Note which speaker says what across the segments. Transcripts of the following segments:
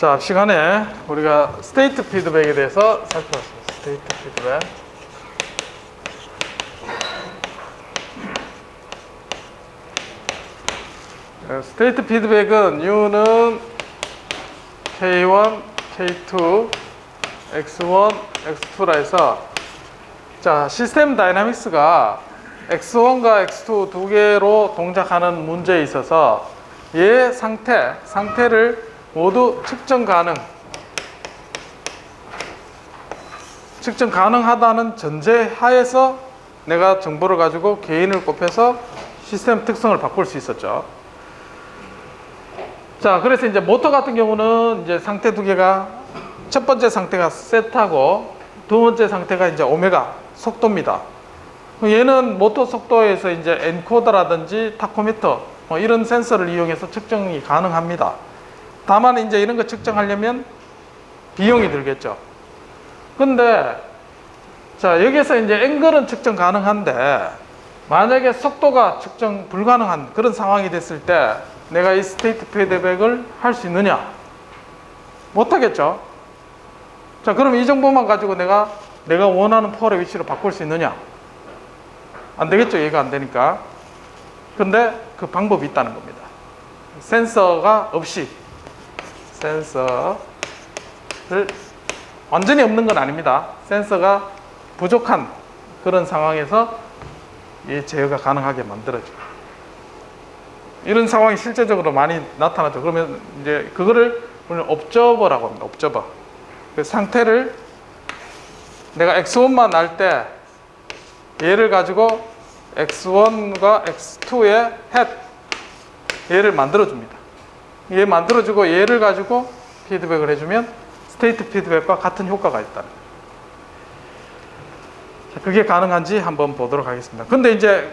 Speaker 1: 자, 앞 시간에 우리가 스테이트 피드백에 대해서 살펴봤습니다. 스테이트 피드백. 스테이트 피드백은 U는 K1, K2, X1, X2라 해서 자, 시스템 다이나믹스가 X1과 X2 두 개로 동작하는 문제에 있어서 얘 상태를 모두 측정 가능하다는 전제 하에서 내가 정보를 가지고 개인을 곱해서 시스템 특성을 바꿀 수 있었죠. 자, 그래서 이제 모터 같은 경우는 이제 상태 두 개가 첫 번째 상태가 세타고 두 번째 상태가 이제 오메가 속도입니다. 얘는 모터 속도에서 이제 엔코더라든지 타코미터 이런 센서를 이용해서 측정이 가능합니다. 다만 이제 이런 거 측정하려면 비용이 들겠죠. 근데 자, 여기서 이제 앵글은 측정 가능한데 만약에 속도가 측정 불가능한 그런 상황이 됐을 때 내가 이 스테이트 피드백을 할 수 있느냐? 못하겠죠. 자, 그럼 이 정보만 가지고 내가 원하는 폴의 위치로 바꿀 수 있느냐? 안 되겠죠. 얘가 안 되니까. 근데 그 방법이 있다는 겁니다. 센서가 없이, 센서를 완전히 없는 건 아닙니다. 센서가 부족한 그런 상황에서 이 제어가 가능하게 만들어져요. 이런 상황이 실제적으로 많이 나타나죠. 그러면 이제 그거를 우리는 옵저버라고 합니다. 옵저버. 그 상태를 내가 X1만 알 때 얘를 가지고 X1과 X2의 얘를 만들어줍니다. 얘 만들어주고 얘를 가지고 피드백을 해주면 스테이트 피드백과 같은 효과가 있다. 자, 그게 가능한지 한번 보도록 하겠습니다. 근데 이제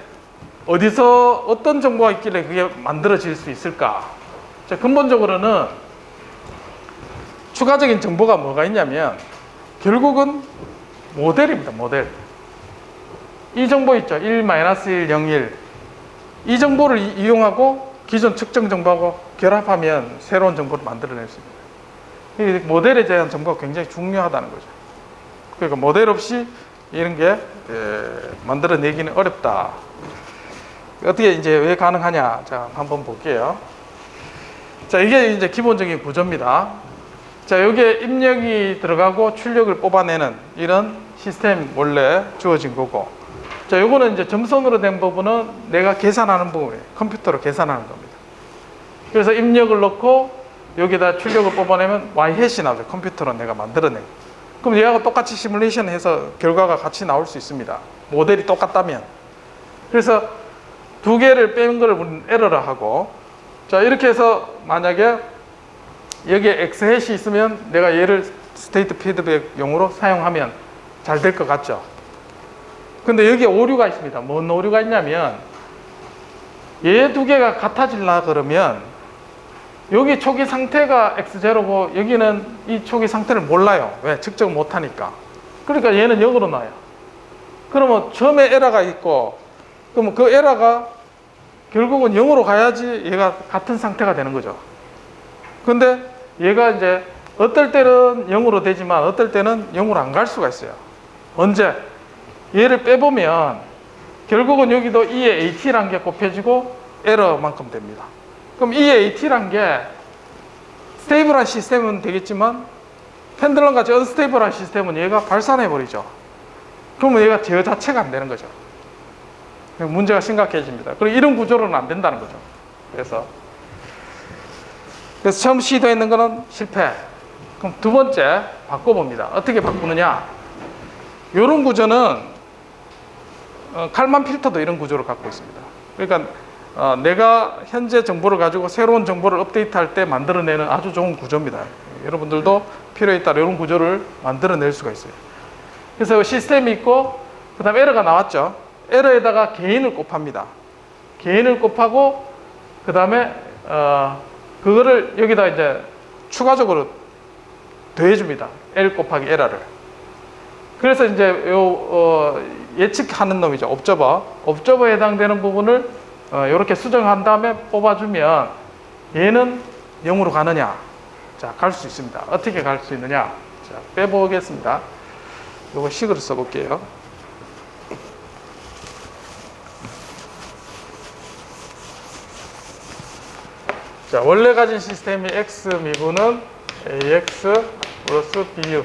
Speaker 1: 어디서 어떤 정보가 있길래 그게 만들어질 수 있을까? 자, 근본적으로는 추가적인 정보가 뭐가 있냐면 결국은 모델입니다. 모델. 이 정보 있죠. 1, 1, 0, 1. 이 정보를 이용하고 기존 측정 정보하고 결합하면 새로운 정보를 만들어낼 수 있습니다. 이 모델에 대한 정보가 굉장히 중요하다는 거죠. 그러니까 모델 없이 이런 게 만들어내기는 어렵다. 어떻게 이제 왜 가능하냐? 자, 한번 볼게요. 자, 이게 이제 기본적인 구조입니다. 자, 여기에 입력이 들어가고 출력을 뽑아내는 이런 시스템 원래 주어진 거고. 자, 요거는 이제 점선으로 된 부분은 내가 계산하는 부분이에요. 컴퓨터로 계산하는 겁니다. 그래서 입력을 넣고 여기다 출력을 뽑아내면 Y-햇이 나오죠. 컴퓨터로 내가 만들어내고. 그럼 얘하고 똑같이 시뮬레이션 해서 결과가 같이 나올 수 있습니다. 모델이 똑같다면. 그래서 두 개를 빼는 걸 우리는 에러를 하고, 자, 이렇게 해서 만약에 여기에 X-햇이 있으면 내가 얘를 스테이트 피드백용으로 사용하면 잘 될 것 같죠. 근데 여기에 오류가 있습니다. 뭔 오류가 있냐면 얘 두 개가 같아지려 그러면 여기 초기 상태가 X0고 여기는 이 초기 상태를 몰라요. 왜? 측정 못하니까. 그러니까 얘는 0으로 나와요. 그러면 처음에 에러가 있고 그러면 그 에러가 결국은 0으로 가야지 얘가 같은 상태가 되는 거죠. 근데 얘가 이제 어떨 때는 0으로 되지만 어떨 때는 0으로 안 갈 수가 있어요. 언제? 얘를 빼보면 결국은 여기도 E의 AT라는 게 곱해지고 에러만큼 됩니다. 그럼 E의 AT라는 게 스테이블한 시스템은 되겠지만 펜들럼 같이 언스테이블한 시스템은 얘가 발산해버리죠. 그러면 얘가 제어 자체가 안 되는 거죠. 문제가 심각해집니다. 그리고 이런 구조로는 안 된다는 거죠. 그래서 처음 시도했는 거는 실패. 그럼 두 번째 바꿔봅니다. 어떻게 바꾸느냐? 이런 구조는 칼만 필터도 이런 구조를 갖고 있습니다. 그러니까 내가 현재 정보를 가지고 새로운 정보를 업데이트할 때 만들어내는 아주 좋은 구조입니다. 여러분들도 필요에 따라 이런 구조를 만들어낼 수가 있어요. 그래서 시스템이 있고 그 다음에 에러가 나왔죠. 에러에다가 개인을 곱합니다. 개인을 곱하고 그 다음에 그거를 여기다 이제 추가적으로 더해줍니다. L 곱하기 에러를. 그래서 이제 예측하는 놈이죠. 옵저버에 해당되는 부분을 이렇게 수정한 다음에 뽑아주면 얘는 0으로 가느냐 자, 갈 수 있습니다. 어떻게 갈 수 있느냐? 자, 빼보겠습니다. 요거 식으로 써볼게요. 자, 원래 가진 시스템이 x 미분은 ax 플러스 bu.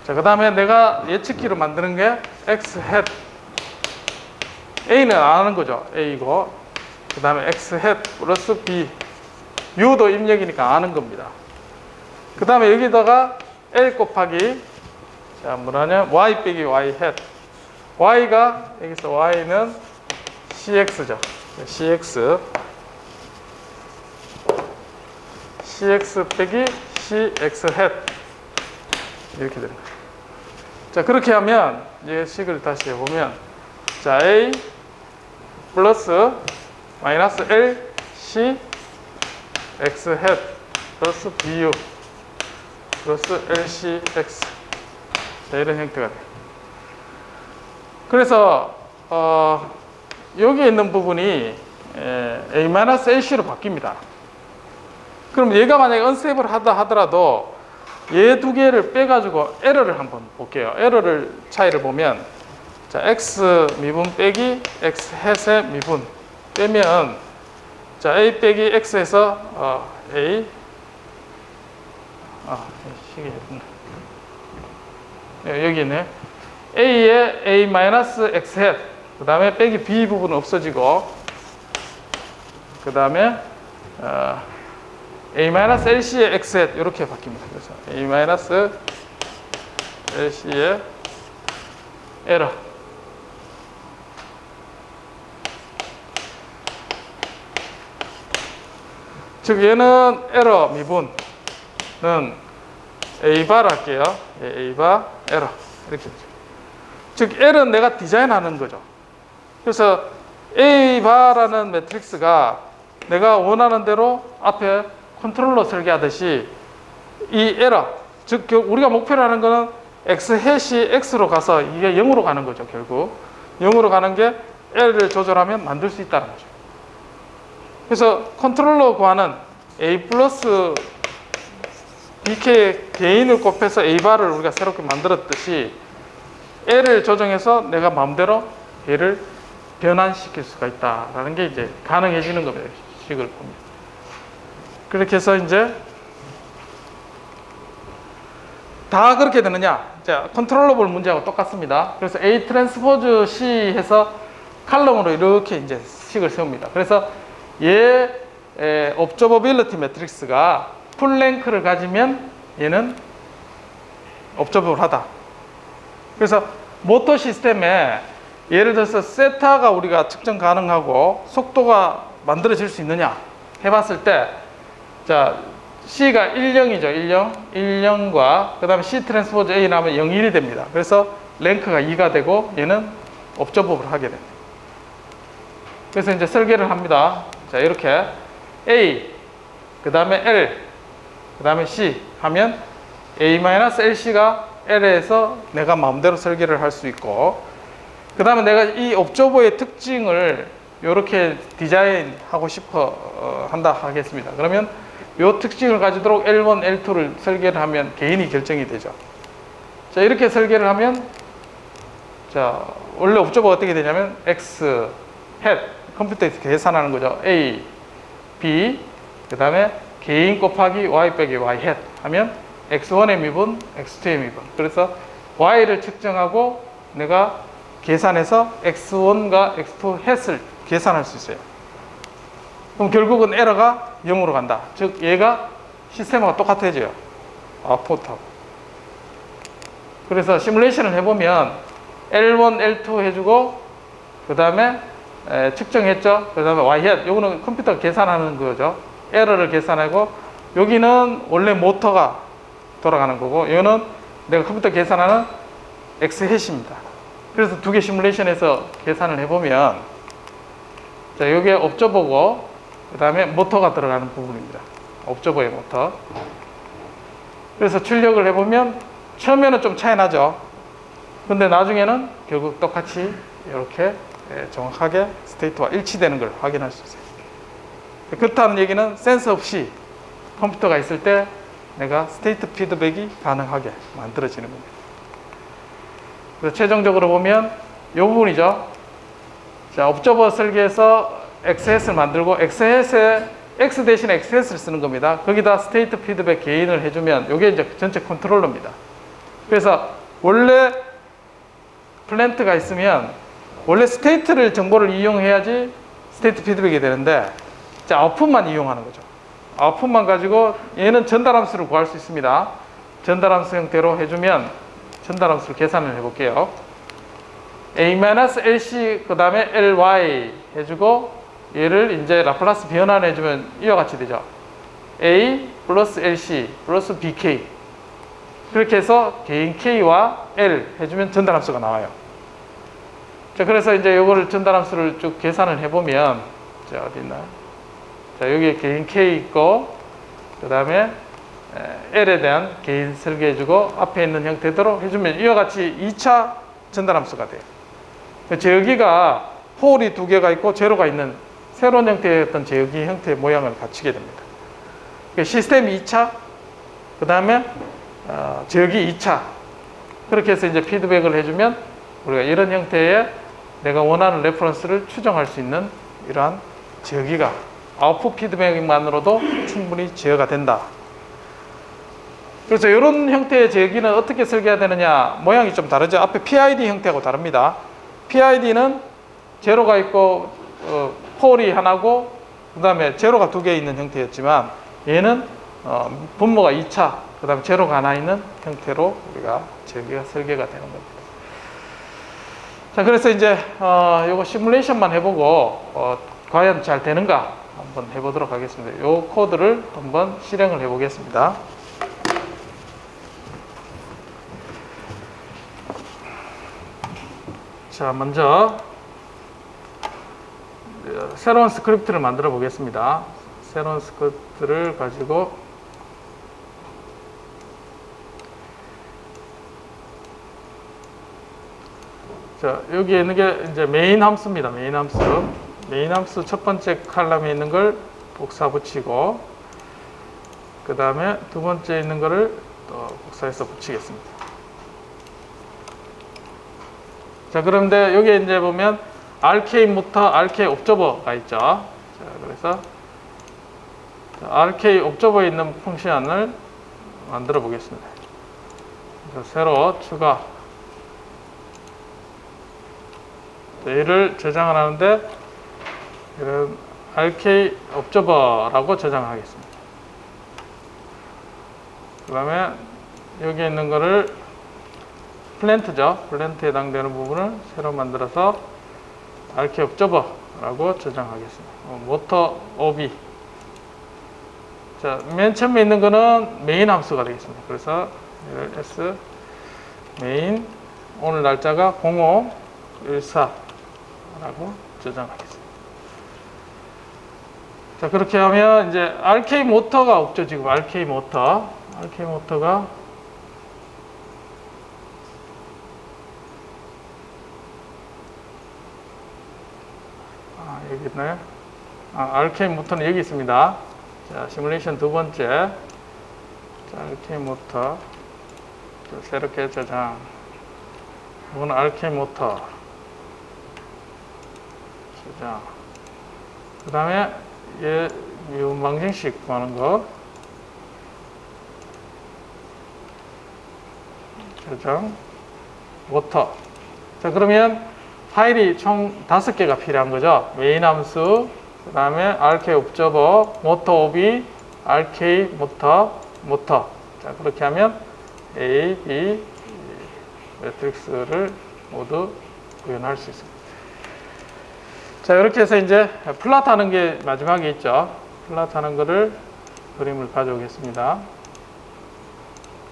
Speaker 1: 자, 그 다음에 내가 예측기로 만드는 게 x hat. a는 안 하는 거죠. a고. 그 다음에 x hat 플러스 b. u도 입력이니까 아는 겁니다. 그 다음에 여기다가 l 곱하기, 자, 뭐라냐? y 빼기 y hat. y가, 여기서 y는 cx죠. cx. cx 빼기 cx hat. 이렇게 되는 거예요. 자, 그렇게 하면, 이제 식을 다시 해보면, 자, a 플러스 마이너스 l c x hat 플러스 bu 플러스 lcx. 자, 이런 형태가 돼요. 그래서 여기에 있는 부분이 a-lc로 바뀝니다. 그럼 얘가 만약에 언스테이블 하다 하더라도 얘 두 개를 빼가지고 에러를 한번 볼게요. 에러를 차이를 보면, 자, x 미분 빼기 x 햇의 미분 빼면, 자, a 빼기 x에서 a 여기 있네. a에 a 마이너스 x 햇, 그 다음에 빼기 b 부분은 없어지고, 그 다음에 a-lc의 x햇 이렇게 바뀝니다. 그래서 a-lc의 에러. 즉 얘는 에러 미분은 a-bar 할게요. a-bar 에러 이렇게 되죠. 즉 L은 내가 디자인하는 거죠. 그래서 a-bar라는 매트릭스가 내가 원하는 대로 앞에 컨트롤러 설계하듯이 이 에러, 즉 우리가 목표로 하는 거는 x 햇이 x로 가서 이게 0으로 가는 거죠. 결국 0으로 가는 게 L을 조절하면 만들 수 있다는 거죠. 그래서 컨트롤러 구하는 a 플러스 bk 개인을 곱해서 a-bar을 우리가 새롭게 만들었듯이 L을 조정해서 내가 마음대로 얘를 변환시킬 수가 있다라는 게 이제 가능해지는 겁니다. 식을 보면. 그렇게 해서 이제 다 그렇게 되느냐? 자, 컨트롤러블 문제하고 똑같습니다. 그래서 A 트랜스포즈 C 해서 칼럼으로 이렇게 이제 식을 세웁니다. 그래서 얘 옵저버빌리티 매트릭스가 풀랭크를 가지면 얘는 옵저버블하다. 그래서 모터 시스템에 예를 들어서 세타가 우리가 측정 가능하고 속도가 만들어질 수 있느냐 해봤을 때, 자, C가 10이죠. 10과 그 다음에 C 트랜스포즈 A 나면 0, 1이 됩니다. 그래서 랭크가 2가 되고 얘는 옵저버블 하게 됩니다. 그래서 이제 설계를 합니다. 자, 이렇게 A 그 다음에 L 그 다음에 C 하면 A-LC가 L에서 내가 마음대로 설계를 할 수 있고, 그 다음에 내가 이 옵저버의 특징을 이렇게 디자인하고 싶어 한다 하겠습니다. 그러면 이 특징을 가지도록 L1, L2를 설계를 하면 개인이 결정이 되죠. 자, 이렇게 설계를 하면, 자, 원래 옵저버가 어떻게 되냐면 X, 햇, 컴퓨터에서 계산하는 거죠. A, B, 그 다음에 개인 곱하기 Y 빼기 Y 햇 하면 X1의 미분, X2의 미분. 그래서 Y를 측정하고 내가 계산해서 X1과 X2 햇을 계산할 수 있어요. 그럼 결국은 에러가 0으로 간다. 즉 얘가 시스템하고 똑같아져요. 아웃풋하고. 그래서 시뮬레이션을 해보면 L1, L2 해주고 그 다음에 측정했죠. 그 다음에 Y-hat. 요거는 컴퓨터가 계산하는 거죠. 에러를 계산하고, 여기는 원래 모터가 돌아가는 거고, 이거는 내가 컴퓨터 계산하는 X-hat입니다. 그래서 두 개 시뮬레이션에서 계산을 해보면, 자, 여기에 옵저버고 그 다음에 모터가 들어가는 부분입니다. 옵저버의 모터. 그래서 출력을 해보면 처음에는 좀 차이 나죠. 근데 나중에는 결국 똑같이 이렇게 정확하게 스테이트와 일치되는 걸 확인할 수 있어요. 그렇다는 얘기는 센서 없이 컴퓨터가 있을 때 내가 스테이트 피드백이 가능하게 만들어지는 겁니다. 그래서 최종적으로 보면 이 부분이죠. 자, 옵저버 설계에서 XS를 만들고 XS에 X 대신에 XS를 쓰는 겁니다. 거기다 스테이트 피드백 게인을 해주면 이게 이제 전체 컨트롤러입니다. 그래서 원래 플랜트가 있으면 원래 스테이트를 정보를 이용해야지 스테이트 피드백이 되는데, 자, 아웃풋만 이용하는 거죠. 아웃풋만 가지고 얘는 전달함수를 구할 수 있습니다. 전달함수 형태로 해주면 전달함수를 계산을 해볼게요. A-LC 그 다음에 LY 해주고 얘를 이제 라플라스 변환을 해주면 이와 같이 되죠. A 플러스 LC 플러스 BK, 그렇게 해서 개인 K와 L 해주면 전달함수가 나와요. 자, 그래서 이제 이거를 전달함수를 쭉 계산을 해보면, 자, 어디 있나? 자, 여기에 개인 K 있고, 그 다음에 L에 대한 개인 설계해주고, 앞에 있는 형태대로 해주면 이와 같이 2차 전달함수가 돼요. 제어기가 홀이 2개가 있고 제로가 있는 새로운 형태의 어떤 제어기 형태의 모양을 갖추게 됩니다. 시스템 2차, 그 다음에 제어기 2차, 그렇게 해서 이제 피드백을 해주면 우리가 이런 형태의 내가 원하는 레퍼런스를 추정할 수 있는 이러한 제어기가 아웃풋 피드백만으로도 충분히 제어가 된다. 그래서 이런 형태의 제어기는 어떻게 설계해야 되느냐, 모양이 좀 다르죠. 앞에 PID 형태하고 다릅니다. PID는 제로가 있고 폴이 하나고 그 다음에 제로가 2개 있는 형태였지만, 얘는 분모가 2차, 그 다음에 제로가 하나 있는 형태로 우리가 제어기가 설계가 되는 겁니다. 자, 그래서 이제 요거 시뮬레이션만 해보고 과연 잘 되는가 한번 해보도록 하겠습니다. 요 코드를 한번 실행을 해보겠습니다. 자, 먼저 새로운 스크립트를 만들어 보겠습니다. 새로운 스크립트를 가지고 자, 여기에 있는 게 이제 메인 함수입니다. 메인 함수. 메인 함수 첫 번째 칼럼에 있는 걸 복사 붙이고, 그 다음에 두 번째 있는 거를 또 복사해서 붙이겠습니다. 자, 그런데 여기에 이제 보면 RK 모터, RK 옵저버가 있죠. 자, 그래서 RK 옵저버에 있는 펑션을 만들어 보겠습니다. 그래서 새로 추가. 얘를 저장을 하는데 이런 RK 옵저버라고 저장하겠습니다. 그 다음에 여기 있는 거를 플랜트죠. 플랜트에 해당되는 부분을 새로 만들어서 RK 옵저버라고 저장하겠습니다. 모터 OB. 자, 맨 처음에 있는 거는 메인 함수가 되겠습니다. 그래서 S 메인, 오늘 날짜가 0514라고 저장하겠습니다. 자, 그렇게 하면 이제 RK 모터가 없죠. 지금 RK 모터가 여기 있나요? RK 모터는 여기 있습니다. 자, 시뮬레이션 두 번째. 자, RK 모터. 새롭게 저장. 이거는 RK 모터. 저장. 그 다음에 얘 미분 방정식 구하는 거. 저장. 모터. 자, 그러면 파일이 총 5개가 필요한 거죠. 메인 함수, 그 다음에 RK 옵저버, 모터 OB, RK 모터. 자, 그렇게 하면 A, B 매트릭스를 모두 구현할 수 있습니다. 자, 이렇게 해서 이제 플롯하는 게 마지막에 있죠. 플롯하는 거를 그림을 가져오겠습니다.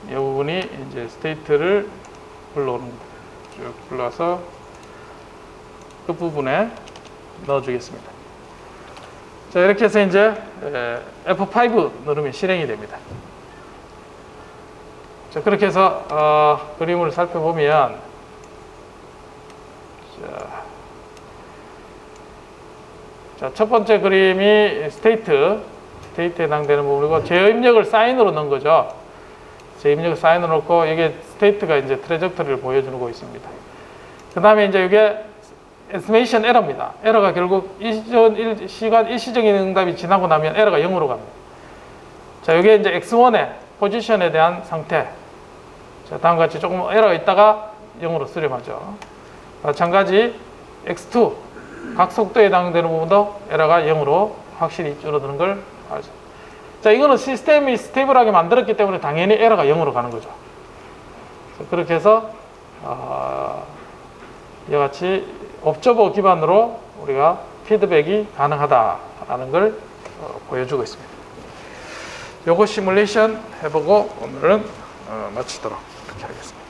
Speaker 1: 이 부분이 이제 스테이트를 불러오는 겁니다. 쭉 불러서 그 부분에 넣어주겠습니다. 자, 이렇게 해서 이제 F5 누르면 실행이 됩니다. 자, 그렇게 해서 그림을 살펴보면, 자, 첫 번째 그림이 스테이트, 스테이트에 해당되는 부분이고, 제어 입력을 사인으로 넣은 거죠. 제어 입력을 사인으로 넣고, 이게 스테이트가 이제 트레젝터리를 보여주고 있습니다. 그 다음에 이제 이게 에스티메이션 에러입니다. 에러가 결국 시간 일시적인 응답이 지나고 나면 에러가 0으로 갑니다. 자, 이게 이제 x1의 포지션에 대한 상태. 자, 다음과 같이 조금 에러가 있다가 0으로 수렴하죠. 마찬가지 x2 각 속도에 해당되는 부분도 에러가 0으로 확실히 줄어드는 걸 알죠. 자, 이거는 시스템이 스테이블하게 만들었기 때문에 당연히 에러가 0으로 가는 거죠. 그렇게 해서 이와 같이 옵저버 기반으로 우리가 피드백이 가능하다라는 걸 보여주고 있습니다. 요거 시뮬레이션 해보고 오늘은 마치도록 이렇게 하겠습니다.